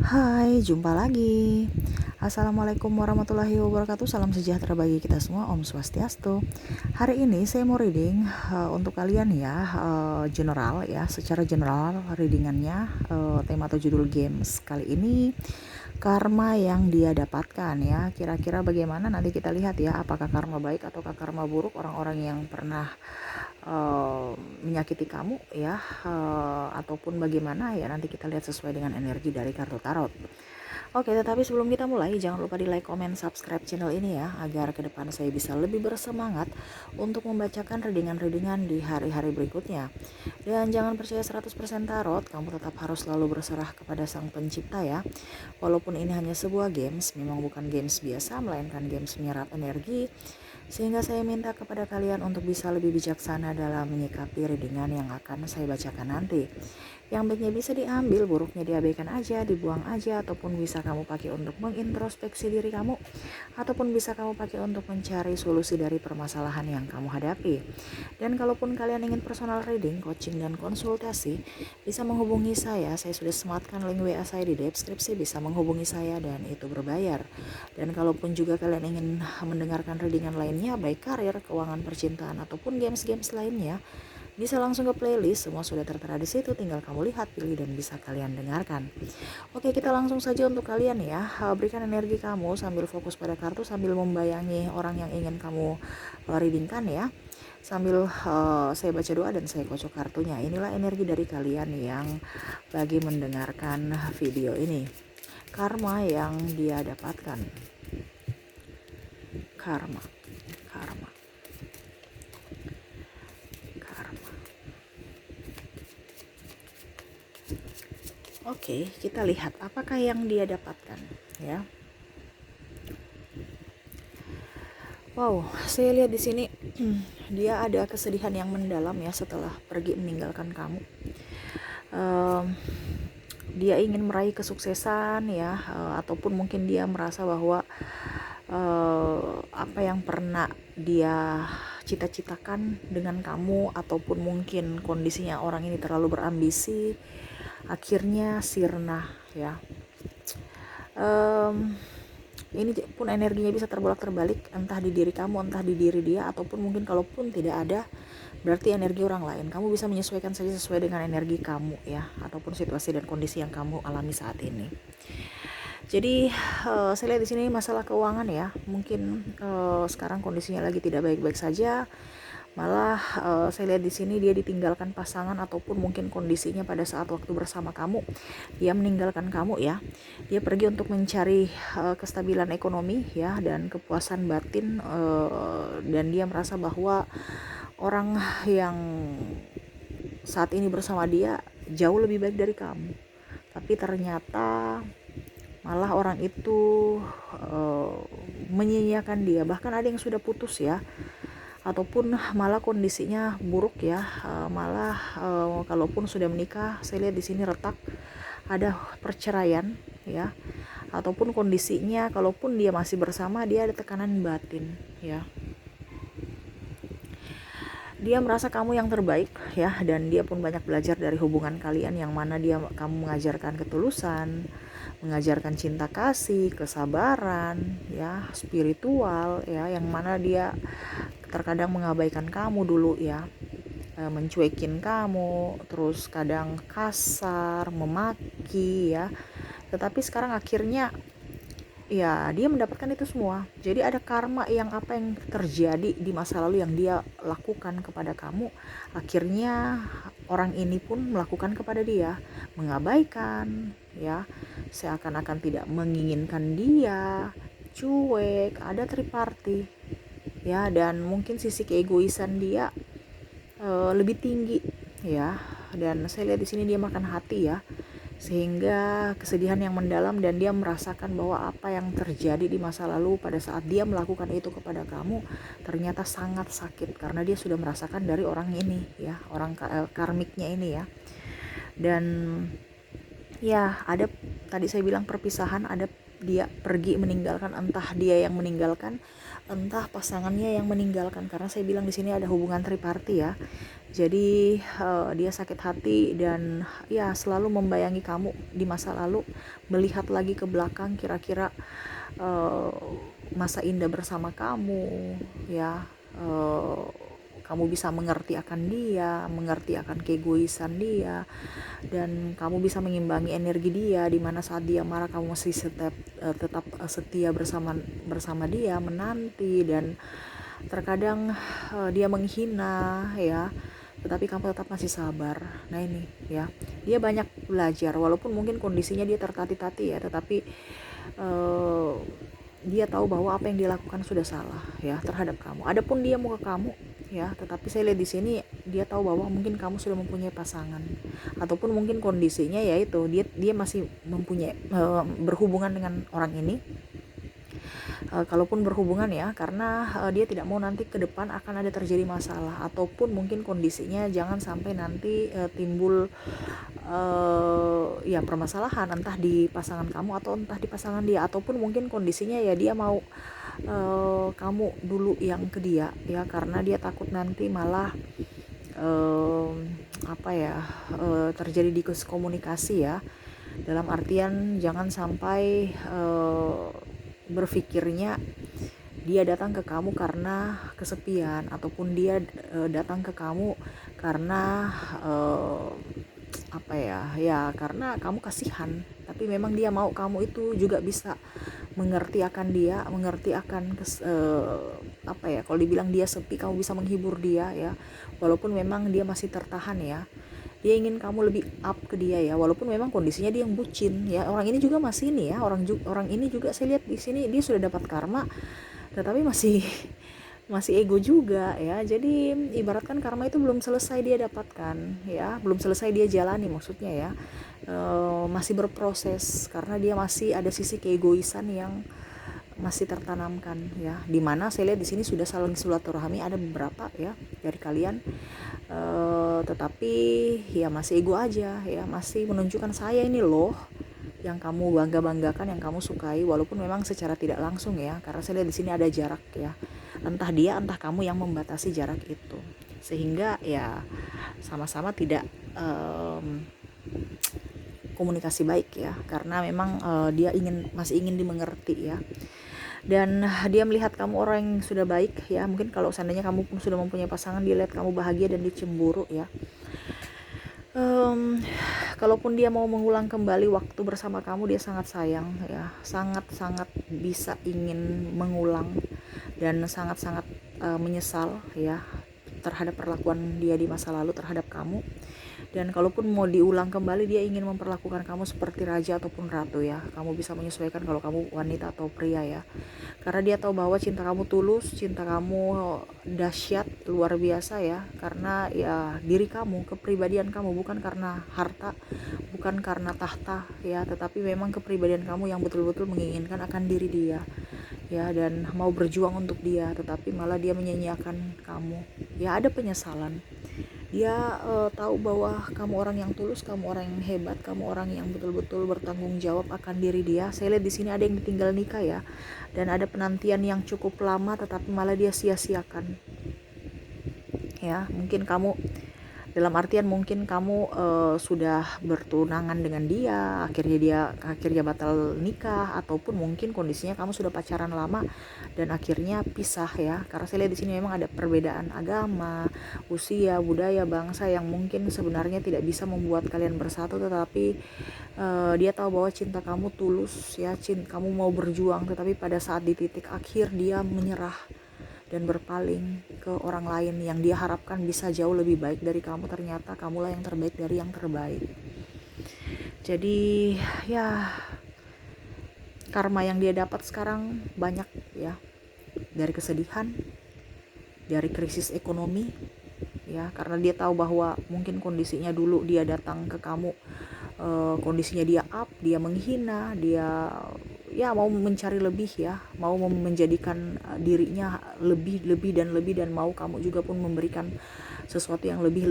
Hai, jumpa lagi. Assalamualaikum warahmatullahi wabarakatuh. Salam sejahtera bagi kita semua. Om Swastiastu. Hari ini saya mau reading untuk kalian ya, general ya, secara general readingannya, tema atau judul games kali ini karma yang dia dapatkan ya. Kira-kira bagaimana, nanti kita lihat ya, apakah karma baik ataukah karma buruk orang-orang yang pernah menyakiti kamu ya, ataupun bagaimana ya, nanti kita lihat sesuai dengan energi dari kartu tarot. Oke, tetapi sebelum kita mulai, jangan lupa di like, comment, subscribe channel ini ya, agar ke depan saya bisa lebih bersemangat untuk membacakan readingan-readingan di hari-hari berikutnya. Dan jangan percaya 100% tarot, kamu tetap harus selalu berserah kepada sang pencipta ya. Walaupun ini hanya sebuah games, memang bukan games biasa, melainkan games menyerap energi, sehingga saya minta kepada kalian untuk bisa lebih bijaksana dalam menyikapi readingan yang akan saya bacakan nanti. Yang baiknya bisa diambil, buruknya diabaikan aja, dibuang aja, ataupun bisa kamu pakai untuk mengintrospeksi diri kamu, ataupun bisa kamu pakai untuk mencari solusi dari permasalahan yang kamu hadapi. Dan kalaupun kalian ingin personal reading, coaching, dan konsultasi, bisa menghubungi saya sudah sematkan link WA saya di deskripsi, bisa menghubungi saya dan itu berbayar. Dan kalaupun juga kalian ingin mendengarkan readingan lainnya, baik karir, keuangan, percintaan, ataupun games-games lainnya, bisa langsung ke playlist, semua sudah tertera di situ, tinggal kamu lihat, pilih, dan bisa kalian dengarkan. Oke, kita langsung saja untuk kalian ya. Berikan energi kamu sambil fokus pada kartu, sambil membayangi orang yang ingin kamu readingkan ya. Sambil saya baca doa dan saya kocok kartunya. Inilah energi dari kalian yang lagi mendengarkan video ini. Karma yang dia dapatkan. Karma. Karma. Oke, kita lihat apakah yang dia dapatkan ya. Wow, saya lihat di sini dia ada kesedihan yang mendalam ya setelah pergi meninggalkan kamu. Dia ingin meraih kesuksesan ya, ataupun mungkin dia merasa bahwa apa yang pernah dia cita-citakan dengan kamu, ataupun mungkin kondisinya orang ini terlalu berambisi, akhirnya sirna ya. Ini pun energinya bisa terbolak-terbalik, entah di diri kamu, entah di diri dia, ataupun mungkin kalaupun tidak ada, berarti energi orang lain. Kamu bisa menyesuaikan saja sesuai dengan energi kamu ya, ataupun situasi dan kondisi yang kamu alami saat ini. Jadi saya lihat di sini masalah keuangan ya, mungkin sekarang kondisinya lagi tidak baik-baik saja. Malah saya lihat di sini dia ditinggalkan pasangan, ataupun mungkin kondisinya pada saat waktu bersama kamu dia meninggalkan kamu ya. Dia pergi untuk mencari kestabilan ekonomi ya, dan kepuasan batin, dan dia merasa bahwa orang yang saat ini bersama dia jauh lebih baik dari kamu. Tapi ternyata malah orang itu menyia-nyiakan dia. Bahkan ada yang sudah putus ya, ataupun malah kondisinya buruk ya. Malah kalaupun sudah menikah, saya lihat di sini retak, ada perceraian ya, ataupun kondisinya kalaupun dia masih bersama, dia ada tekanan batin ya. Dia merasa kamu yang terbaik ya, dan dia pun banyak belajar dari hubungan kalian, yang mana kamu mengajarkan ketulusan, mengajarkan cinta kasih, kesabaran ya, spiritual ya, yang mana dia terkadang mengabaikan kamu dulu ya, mencuekin kamu, terus kadang kasar, memaki ya. Tetapi sekarang akhirnya ya dia mendapatkan itu semua. Jadi ada karma yang apa yang terjadi di masa lalu yang dia lakukan kepada kamu, akhirnya orang ini pun melakukan kepada dia, mengabaikan ya, seakan-akan tidak menginginkan dia, cuek, ada triparty ya, dan mungkin sisi keegoisan dia lebih tinggi ya. Dan saya lihat di sini dia makan hati ya, sehingga kesedihan yang mendalam, dan dia merasakan bahwa apa yang terjadi di masa lalu pada saat dia melakukan itu kepada kamu ternyata sangat sakit, karena dia sudah merasakan dari orang ini ya, orang karmiknya ini ya. Dan ya ada, tadi saya bilang perpisahan, ada dia pergi meninggalkan, entah dia yang meninggalkan, entah pasangannya yang meninggalkan, karena saya bilang di sini ada hubungan triparti ya. Jadi dia sakit hati dan ya selalu membayangi kamu di masa lalu, melihat lagi ke belakang kira-kira uh, masa indah bersama kamu ya. uh, Kamu bisa mengerti akan dia, mengerti akan keegoisan dia, dan kamu bisa mengimbangi energi dia, di mana saat dia marah kamu masih tetap setia bersama bersama dia, menanti, dan terkadang dia menghina ya, tetapi kamu tetap masih sabar. Nah ini ya, dia banyak belajar walaupun mungkin kondisinya dia tertati-tati ya, tetapi dia tahu bahwa apa yang dia lakukan sudah salah ya terhadap kamu. Adapun dia mau ke kamu ya, tetapi saya lihat di sini dia tahu bahwa mungkin kamu sudah mempunyai pasangan, ataupun mungkin kondisinya yaitu dia masih mempunyai berhubungan dengan orang ini. Kalaupun berhubungan ya, karena dia tidak mau nanti ke depan akan ada terjadi masalah, ataupun mungkin kondisinya jangan sampai nanti timbul ya permasalahan, entah di pasangan kamu atau entah di pasangan dia, ataupun mungkin kondisinya ya dia mau kamu dulu yang ke dia ya, karena dia takut nanti malah apa ya, terjadi diskomunikasi ya, dalam artian jangan sampai berpikirnya dia datang ke kamu karena kesepian, ataupun dia datang ke kamu karena apa ya, ya karena kamu kasihan, tapi memang dia mau kamu itu juga bisa mengerti akan dia, mengerti akan apa ya, kalau dibilang dia sepi kamu bisa menghibur dia ya, walaupun memang dia masih tertahan ya. Dia ingin kamu lebih up ke dia ya, walaupun memang kondisinya dia yang bucin ya. Orang ini juga masih ini ya, orang ini juga saya lihat di sini dia sudah dapat karma, tetapi masih masih ego juga ya. Jadi ibaratkan karma itu belum selesai dia dapatkan ya, belum selesai dia jalani maksudnya ya. Masih berproses karena dia masih ada sisi keegoisan yang masih tertanamkan ya, dimana saya lihat di sini sudah saling silaturahmi ada beberapa ya dari kalian, tetapi ya masih ego aja ya, masih menunjukkan saya ini loh yang kamu banggakan, yang kamu sukai, walaupun memang secara tidak langsung ya, karena saya lihat di sini ada jarak ya, entah dia entah kamu yang membatasi jarak itu, sehingga ya sama-sama tidak komunikasi baik ya, karena memang dia masih ingin dimengerti ya. Dan dia melihat kamu orang yang sudah baik ya, mungkin kalau seandainya kamu pun sudah mempunyai pasangan, dia lihat kamu bahagia dan dicemburu ya. Kalaupun dia mau mengulang kembali waktu bersama kamu, dia sangat sayang ya, sangat-sangat bisa ingin mengulang, dan sangat-sangat menyesal ya terhadap perlakuan dia di masa lalu terhadap kamu. Dan kalaupun mau diulang kembali, dia ingin memperlakukan kamu seperti raja ataupun ratu ya. Kamu bisa menyesuaikan kalau kamu wanita atau pria ya, karena dia tahu bahwa cinta kamu tulus, cinta kamu dahsyat, luar biasa ya, karena ya diri kamu, kepribadian kamu, bukan karena harta, bukan karena tahta ya, tetapi memang kepribadian kamu yang betul-betul menginginkan akan diri dia ya, dan mau berjuang untuk dia, tetapi malah dia menyanyiakan kamu ya, ada penyesalan. Dia tahu bahwa kamu orang yang tulus, kamu orang yang hebat, kamu orang yang betul-betul bertanggung jawab akan diri dia. Saya lihat di sini ada yang ditinggal nikah ya, dan ada penantian yang cukup lama tetapi malah dia sia-siakan ya. Mungkin kamu, dalam artian mungkin kamu sudah bertunangan dengan dia, akhirnya batal nikah, ataupun mungkin kondisinya kamu sudah pacaran lama dan akhirnya pisah ya, karena saya lihat di sini memang ada perbedaan agama, usia, budaya, bangsa yang mungkin sebenarnya tidak bisa membuat kalian bersatu, tetapi dia tahu bahwa cinta kamu tulus ya, kamu mau berjuang, tetapi pada saat di titik akhir dia menyerah dan berpaling ke orang lain yang dia harapkan bisa jauh lebih baik dari kamu. Ternyata kamulah yang terbaik dari yang terbaik. Jadi ya karma yang dia dapat sekarang banyak ya, dari kesedihan, dari krisis ekonomi ya, karena dia tahu bahwa mungkin kondisinya dulu dia datang ke kamu, kondisinya dia up, dia menghina, dia ya mau mencari lebih ya, mau menjadikan dirinya lebih dan mau kamu juga pun memberikan sesuatu yang lebih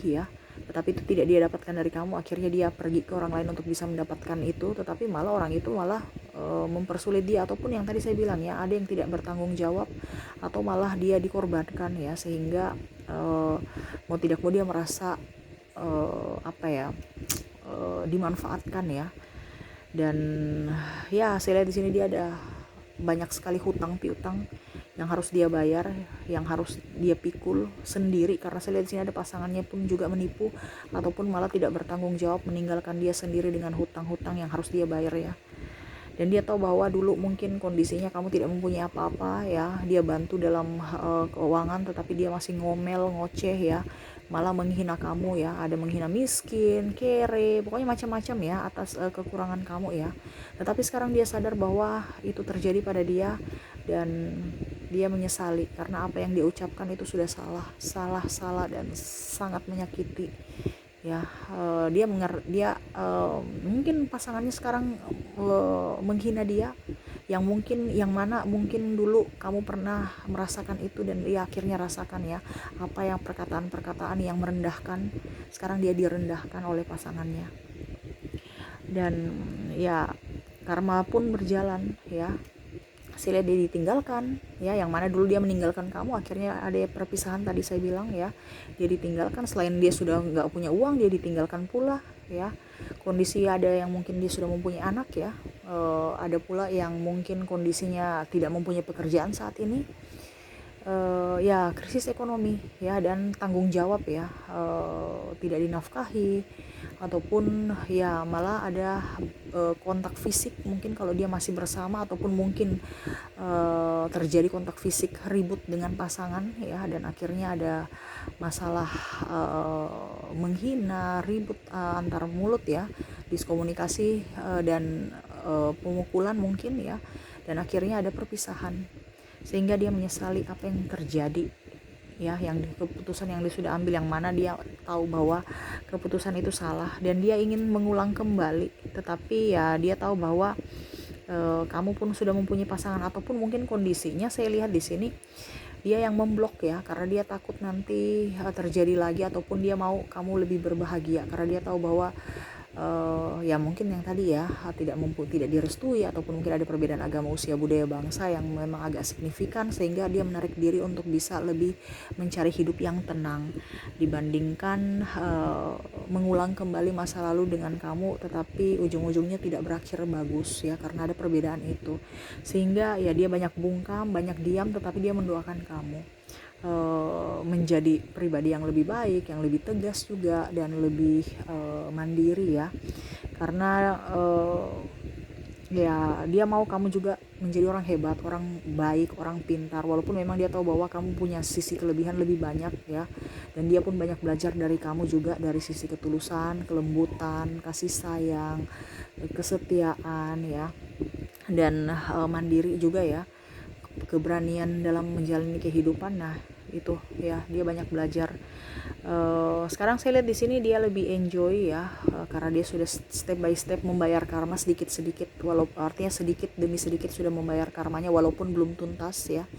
ya, tetapi itu tidak dia dapatkan dari kamu. Akhirnya dia pergi ke orang lain untuk bisa mendapatkan itu, tetapi malah orang itu malah mempersulit dia, ataupun yang tadi saya bilang ya, ada yang tidak bertanggung jawab atau malah dia dikorbankan ya, sehingga mau tidak mau dia merasa dimanfaatkan ya. Dan ya saya lihat di sini dia ada banyak sekali hutang piutang yang harus dia bayar, yang harus dia pikul sendiri, karena saya lihat di sini ada pasangannya pun juga menipu ataupun malah tidak bertanggung jawab, meninggalkan dia sendiri dengan hutang-hutang yang harus dia bayar ya. Dan dia tahu bahwa dulu mungkin kondisinya kamu tidak mempunyai apa-apa ya, dia bantu dalam keuangan, tetapi dia masih ngomel ngoceh ya, malah menghina kamu ya, ada menghina miskin, kere, pokoknya macam-macam ya atas kekurangan kamu ya. Tetapi sekarang dia sadar bahwa itu terjadi pada dia, dan dia menyesali karena apa yang dia ucapkan itu sudah salah dan sangat menyakiti ya. Dia mungkin pasangannya sekarang menghina dia, yang mana mungkin dulu kamu pernah merasakan itu, dan dia akhirnya rasakan ya apa yang perkataan-perkataan yang merendahkan, sekarang dia direndahkan oleh pasangannya. Dan ya karma pun berjalan ya, hasilnya dia ditinggalkan ya, yang mana dulu dia meninggalkan kamu, akhirnya ada perpisahan tadi saya bilang ya, dia ditinggalkan. Selain dia sudah nggak punya uang, dia ditinggalkan pula ya. Kondisi ada yang mungkin dia sudah mempunyai anak ya, ada pula yang mungkin kondisinya tidak mempunyai pekerjaan saat ini, ya krisis ekonomi ya, dan tanggung jawab ya, tidak dinafkahi, ataupun ya malah ada kontak fisik mungkin kalau dia masih bersama, ataupun mungkin terjadi kontak fisik ribut dengan pasangan ya, dan akhirnya ada masalah menghina, ribut antar mulut ya, diskomunikasi dan pemukulan mungkin ya, dan akhirnya ada perpisahan, sehingga dia menyesali apa yang terjadi ya, yang keputusan yang dia sudah ambil, yang mana dia tahu bahwa keputusan itu salah dan dia ingin mengulang kembali. Tetapi ya dia tahu bahwa kamu pun sudah mempunyai pasangan, ataupun mungkin kondisinya saya lihat di sini dia yang memblok ya, karena dia takut nanti terjadi lagi, ataupun dia mau kamu lebih berbahagia, karena dia tahu bahwa ya mungkin yang tadi ya tidak direstui, ataupun mungkin ada perbedaan agama, usia, budaya, bangsa yang memang agak signifikan, sehingga dia menarik diri untuk bisa lebih mencari hidup yang tenang dibandingkan mengulang kembali masa lalu dengan kamu, tetapi ujung-ujungnya tidak berakhir bagus ya, karena ada perbedaan itu, sehingga ya dia banyak bungkam, banyak diam, tetapi dia mendoakan kamu menjadi pribadi yang lebih baik, yang lebih tegas juga, dan lebih mandiri ya, karena ya dia mau kamu juga menjadi orang hebat, orang baik, orang pintar, walaupun memang dia tahu bahwa kamu punya sisi kelebihan lebih banyak ya, dan dia pun banyak belajar dari kamu juga, dari sisi ketulusan, kelembutan, kasih sayang, kesetiaan ya, dan mandiri juga ya, keberanian dalam menjalani kehidupan. Nah itu ya, dia banyak belajar. Sekarang saya lihat di sini dia lebih enjoy ya, karena dia sudah step by step membayar karma sedikit-sedikit, walaupun artinya sedikit demi sedikit sudah membayar karmanya, walaupun belum tuntas ya,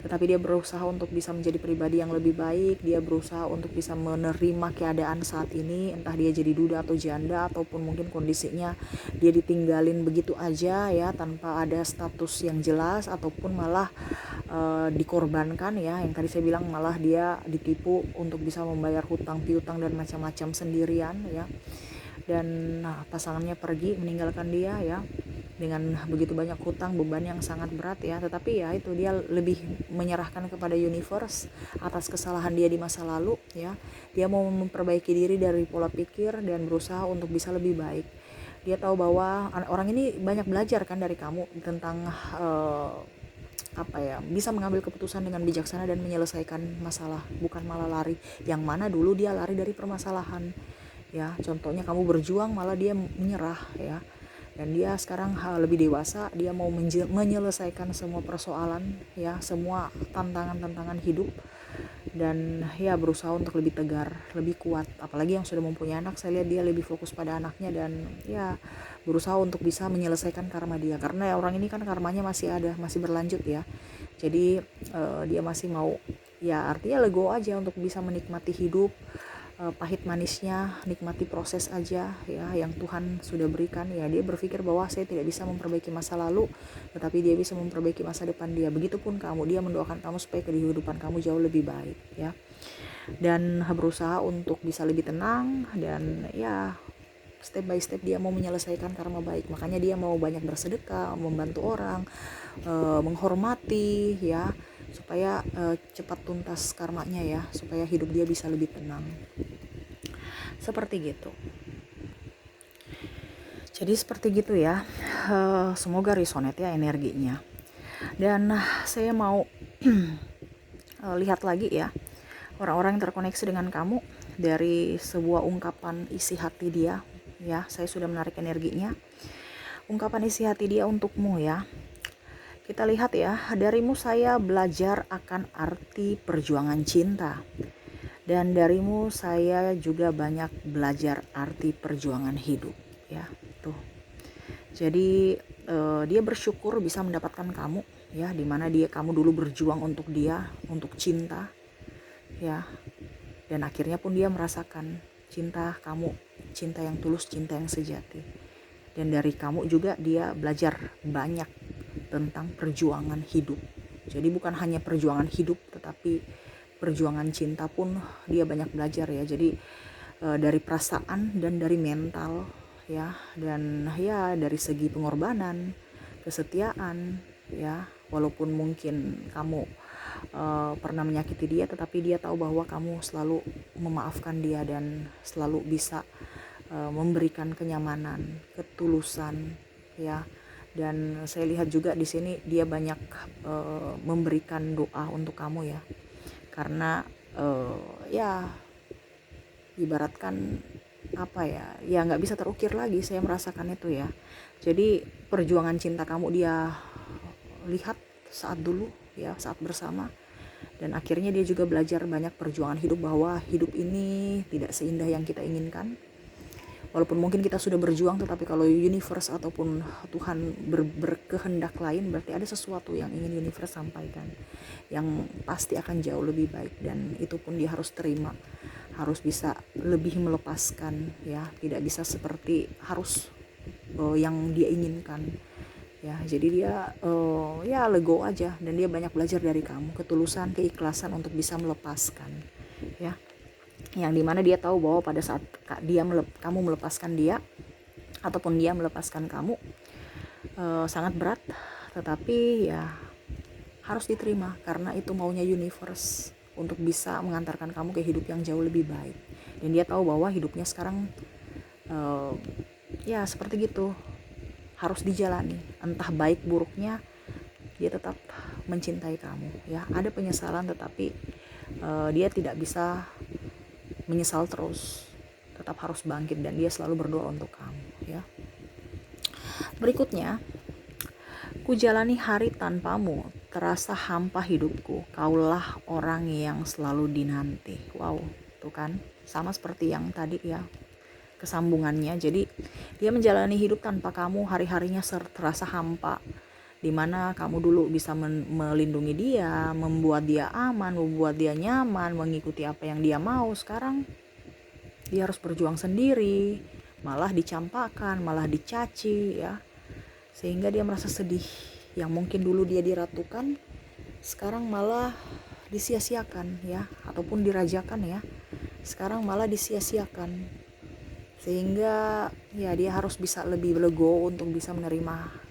tetapi dia berusaha untuk bisa menjadi pribadi yang lebih baik. Dia berusaha untuk bisa menerima keadaan saat ini, entah dia jadi duda atau janda, ataupun mungkin kondisinya dia ditinggalin begitu aja ya, tanpa ada status yang jelas, ataupun malah dikorbankan ya, yang tadi saya bilang malah dia ditipu untuk bisa membayar hutang piutang dan macam-macam sendirian ya. Dan pasangannya pergi meninggalkan dia ya, dengan begitu banyak hutang, beban yang sangat berat ya, tetapi ya itu dia lebih menyerahkan kepada universe atas kesalahan dia di masa lalu ya. Dia mau memperbaiki diri dari pola pikir dan berusaha untuk bisa lebih baik. Dia tahu bahwa orang ini banyak belajar kan dari kamu tentang bisa mengambil keputusan dengan bijaksana dan menyelesaikan masalah, bukan malah lari, yang mana dulu dia lari dari permasalahan ya. Contohnya kamu berjuang, malah dia menyerah ya, dan dia sekarang lebih dewasa, dia mau menyelesaikan semua persoalan ya, semua tantangan hidup, dan ya berusaha untuk lebih tegar, lebih kuat. Apalagi yang sudah mempunyai anak, saya lihat dia lebih fokus pada anaknya, dan ya berusaha untuk bisa menyelesaikan karma dia, karena orang ini kan karmanya masih ada, masih berlanjut ya. Jadi dia masih mau ya, artinya lego aja untuk bisa menikmati hidup, pahit manisnya, nikmati proses aja ya yang Tuhan sudah berikan. Ya dia berpikir bahwa saya tidak bisa memperbaiki masa lalu, tetapi dia bisa memperbaiki masa depan dia. Begitupun kamu, dia mendoakan kamu supaya kehidupan kamu jauh lebih baik ya, dan berusaha untuk bisa lebih tenang, dan ya step by step dia mau menyelesaikan karma baik. Makanya dia mau banyak bersedekah, membantu orang, menghormati ya, supaya cepat tuntas karmanya ya, supaya hidup dia bisa lebih tenang. Seperti gitu. Jadi seperti gitu ya. Semoga resonate ya energinya. Dan saya mau lihat lagi ya orang-orang yang terkoneksi dengan kamu dari sebuah ungkapan isi hati dia ya. Saya sudah menarik energinya. Ungkapan isi hati dia untukmu ya. Kita lihat ya, darimu saya belajar akan arti perjuangan cinta. Dan darimu saya juga banyak belajar arti perjuangan hidup ya. Tuh. Jadi dia bersyukur bisa mendapatkan kamu ya, dimana kamu dulu berjuang untuk dia, untuk cinta ya. Dan akhirnya pun dia merasakan cinta kamu, cinta yang tulus, cinta yang sejati. Dan dari kamu juga dia belajar banyak tentang perjuangan hidup. Jadi bukan hanya perjuangan hidup, tetapi perjuangan cinta pun dia banyak belajar ya. Jadi dari perasaan dan dari mental ya, dan ya dari segi pengorbanan, kesetiaan ya. Walaupun mungkin kamu pernah menyakiti dia, tetapi dia tahu bahwa kamu selalu memaafkan dia dan selalu bisa memberikan kenyamanan, ketulusan ya. Dan saya lihat juga di sini dia banyak memberikan doa untuk kamu ya, karena ya ibaratkan apa ya nggak bisa terukir lagi, saya merasakan itu ya. Jadi perjuangan cinta kamu dia lihat saat dulu ya, saat bersama, dan akhirnya dia juga belajar banyak perjuangan hidup, bahwa hidup ini tidak seindah yang kita inginkan. Walaupun mungkin kita sudah berjuang, tetapi kalau universe ataupun Tuhan berkehendak lain, berarti ada sesuatu yang ingin universe sampaikan yang pasti akan jauh lebih baik. Dan itu pun dia harus terima, harus bisa lebih melepaskan ya, tidak bisa seperti harus yang dia inginkan ya. Jadi dia ya lego aja, dan dia banyak belajar dari kamu, ketulusan, keikhlasan untuk bisa melepaskan ya, yang dimana dia tahu bahwa pada saat kamu melepaskan dia ataupun dia melepaskan kamu sangat berat, tetapi ya harus diterima karena itu maunya universe untuk bisa mengantarkan kamu ke hidup yang jauh lebih baik. Dan dia tahu bahwa hidupnya sekarang ya seperti gitu, harus dijalani, entah baik buruknya dia tetap mencintai kamu ya. Ada penyesalan, tetapi dia tidak bisa menyesal terus, tetap harus bangkit, dan dia selalu berdoa untuk kamu ya. Berikutnya, ku jalani hari tanpamu, terasa hampa hidupku, kaulah orang yang selalu dinanti. Wow, tuh kan sama seperti yang tadi ya, kesambungannya. Jadi dia menjalani hidup tanpa kamu, hari-harinya terasa hampa, dimana kamu dulu bisa melindungi dia, membuat dia aman, membuat dia nyaman, mengikuti apa yang dia mau. Sekarang dia harus berjuang sendiri, malah dicampakan, malah dicaci ya, sehingga dia merasa sedih. Yang mungkin dulu dia diratukan, sekarang malah disia-siakan ya, ataupun dirajakan ya, sekarang malah disia-siakan. Sehingga ya dia harus bisa lebih lego untuk bisa menerima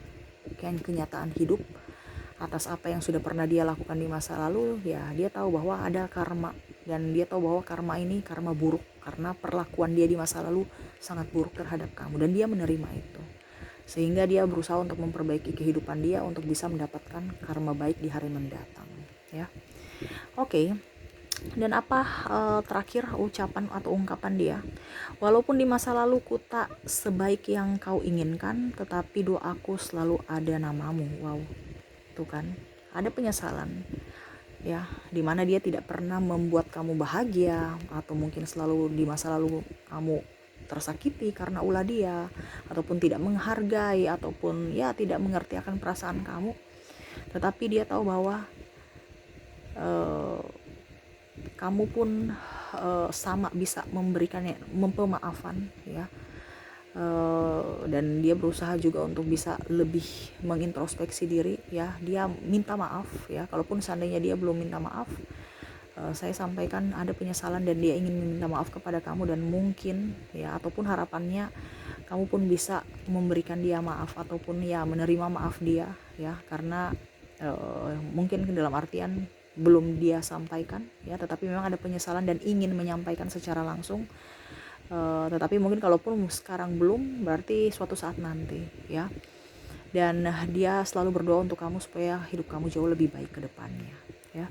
kenyataan hidup atas apa yang sudah pernah dia lakukan di masa lalu ya. Dia tahu bahwa ada karma, dan dia tahu bahwa karma ini karma buruk karena perlakuan dia di masa lalu sangat buruk terhadap kamu, dan dia menerima itu, sehingga dia berusaha untuk memperbaiki kehidupan dia untuk bisa mendapatkan karma baik di hari mendatang ya. Oke. Dan apa terakhir ucapan atau ungkapan dia, walaupun di masa lalu ku tak sebaik yang kau inginkan, tetapi doaku selalu ada namamu. Wow, tuh kan, ada penyesalan ya, dimana dia tidak pernah membuat kamu bahagia, atau mungkin selalu di masa lalu kamu tersakiti karena ulah dia, ataupun tidak menghargai, ataupun ya tidak mengerti akan perasaan kamu. Tetapi dia tahu bahwa kamu pun sama bisa memberikan pemaafan ya. Dan dia berusaha juga untuk bisa lebih mengintrospeksi diri ya. Dia minta maaf ya, kalaupun seandainya dia belum minta maaf, saya sampaikan ada penyesalan dan dia ingin meminta maaf kepada kamu, dan mungkin ya, ataupun harapannya kamu pun bisa memberikan dia maaf ataupun ya menerima maaf dia ya, karena mungkin dalam artian belum dia sampaikan ya, tetapi memang ada penyesalan dan ingin menyampaikan secara langsung. Tetapi mungkin kalaupun sekarang belum, berarti suatu saat nanti ya. Dan dia selalu berdoa untuk kamu supaya hidup kamu jauh lebih baik ke depannya ya.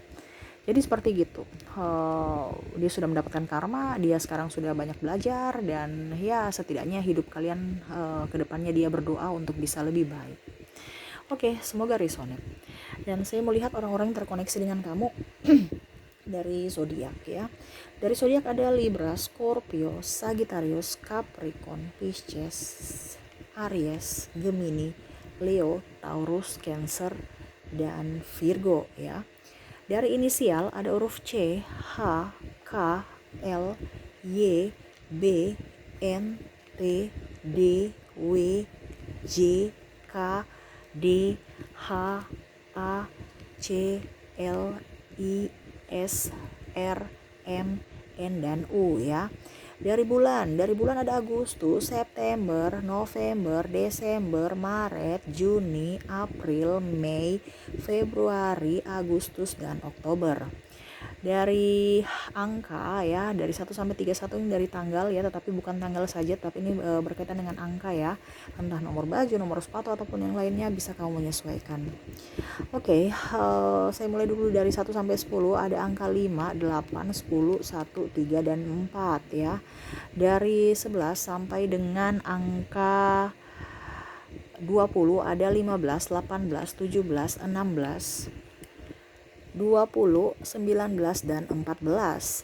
Jadi seperti gitu, dia sudah mendapatkan karma, dia sekarang sudah banyak belajar, dan ya setidaknya hidup kalian ke depannya dia berdoa untuk bisa lebih baik. Oke, semoga resonate. Dan saya melihat orang-orang yang terkoneksi dengan kamu dari zodiak ya. Dari zodiak ada Libra, Scorpio, Sagittarius, Capricorn, Pisces, Aries, Gemini, Leo, Taurus, Cancer, dan Virgo ya. Dari inisial ada huruf C, H, K, L, Y, B, N, T, D, W, J, K, D, H, A, C, L, I, S, R, M, N, dan U ya. Dari bulan ada Agustus, September, November, Desember, Maret, Juni, April, Mei, Februari, Agustus, dan Oktober. Dari angka ya, dari 1 sampai 31 ini dari tanggal ya, tetapi bukan tanggal saja, tapi ini berkaitan dengan angka ya. Entah nomor baju, nomor sepatu, ataupun yang lainnya bisa kamu menyesuaikan. Oke, saya mulai dulu dari 1 sampai 10. Ada angka 5, 8, 10, 1, 3, dan 4 ya. Dari 11 sampai dengan angka 20 ada 15, 18, 17, 16, 20, 19, dan 14.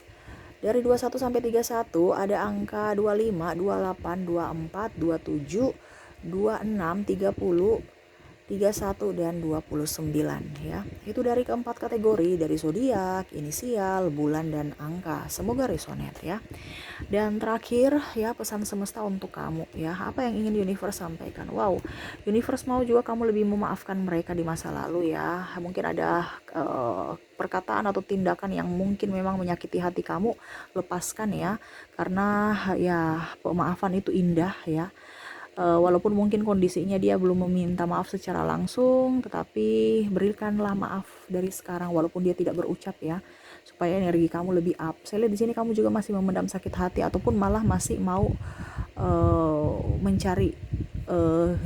Dari 21 sampai 31 ada angka 25, 28, 24, 27, 26, 30, 31, dan 29 ya. Itu dari keempat kategori, dari zodiak, inisial, bulan, dan angka. Semoga resonate ya. Dan terakhir ya, pesan semesta untuk kamu ya. Apa yang ingin universe sampaikan? Wow, universe mau juga kamu lebih memaafkan mereka di masa lalu ya. Mungkin ada perkataan atau tindakan yang mungkin memang menyakiti hati kamu, lepaskan ya. Karena ya pemaafan itu indah ya. Walaupun mungkin kondisinya dia belum meminta maaf secara langsung, tetapi berikanlah maaf dari sekarang walaupun dia tidak berucap ya, supaya energi kamu lebih up. Saya lihat di sini kamu juga masih memendam sakit hati, ataupun malah masih mau mencari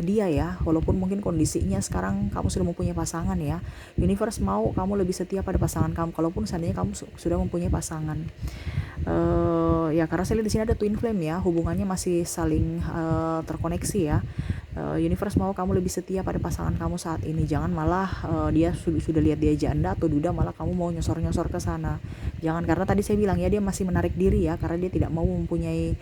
dia ya, walaupun mungkin kondisinya sekarang kamu sudah mempunyai pasangan ya. Universe mau kamu lebih setia pada pasangan kamu, kalaupun seandainya kamu sudah mempunyai pasangan. Ya karena saya lihat di sini ada twin flame ya, hubungannya masih saling terkoneksi ya. Universe mau kamu lebih setia pada pasangan kamu saat ini. Jangan malah dia sudah lihat dia janda atau duda, malah kamu mau nyosor-nyosor ke sana. Jangan, karena tadi saya bilang ya, dia masih menarik diri ya, karena dia tidak mau mempunyai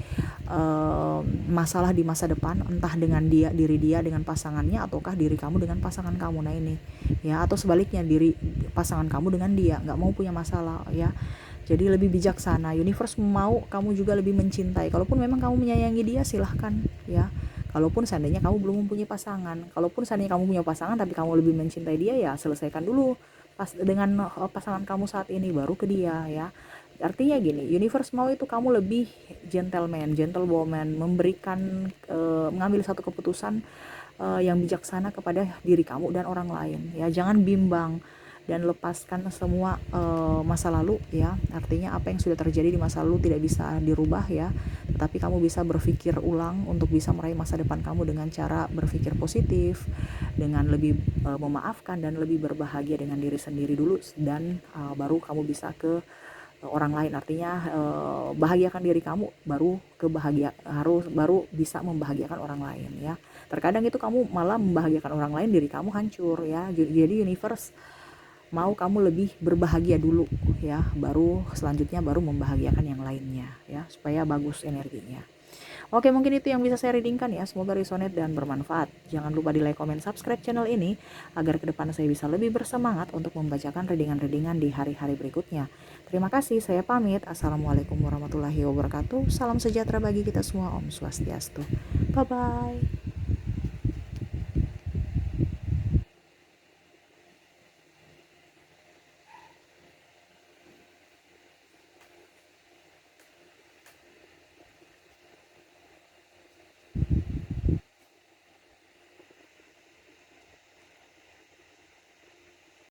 masalah di masa depan, entah dengan diri dia dengan pasangannya, ataukah diri kamu dengan pasangan kamu. Nah ini ya, atau sebaliknya, diri pasangan kamu dengan dia, nggak mau punya masalah ya. Jadi lebih bijaksana. Universe mau kamu juga lebih mencintai. Kalaupun memang kamu menyayangi dia, silahkan ya. Kalaupun seandainya kamu belum mempunyai pasangan, kalaupun seandainya kamu punya pasangan tapi kamu lebih mencintai dia, ya selesaikan dulu dengan pasangan kamu saat ini, baru ke dia ya. Artinya gini, universe mau itu kamu lebih gentleman, gentlewoman, memberikan mengambil satu keputusan yang bijaksana kepada diri kamu dan orang lain ya. Jangan bimbang dan lepaskan semua masa lalu ya. Artinya apa yang sudah terjadi di masa lalu tidak bisa dirubah ya, tetapi kamu bisa berpikir ulang untuk bisa meraih masa depan kamu dengan cara berpikir positif, dengan lebih memaafkan dan lebih berbahagia dengan diri sendiri dulu, dan baru kamu bisa ke orang lain. Artinya bahagiakan diri kamu, baru bisa membahagiakan orang lain ya. Terkadang itu kamu malah membahagiakan orang lain, diri kamu hancur ya. Jadi universe mau kamu lebih berbahagia dulu ya, baru selanjutnya baru membahagiakan yang lainnya ya, supaya bagus energinya. Oke, mungkin itu yang bisa saya readingkan ya. Semoga resonate dan bermanfaat. Jangan lupa di like, comment, subscribe channel ini agar ke depan saya bisa lebih bersemangat untuk membacakan readingan-readingan di hari-hari berikutnya. Terima kasih, saya pamit. Assalamualaikum warahmatullahi wabarakatuh. Salam sejahtera bagi kita semua. Om Swastiastu. Bye-bye.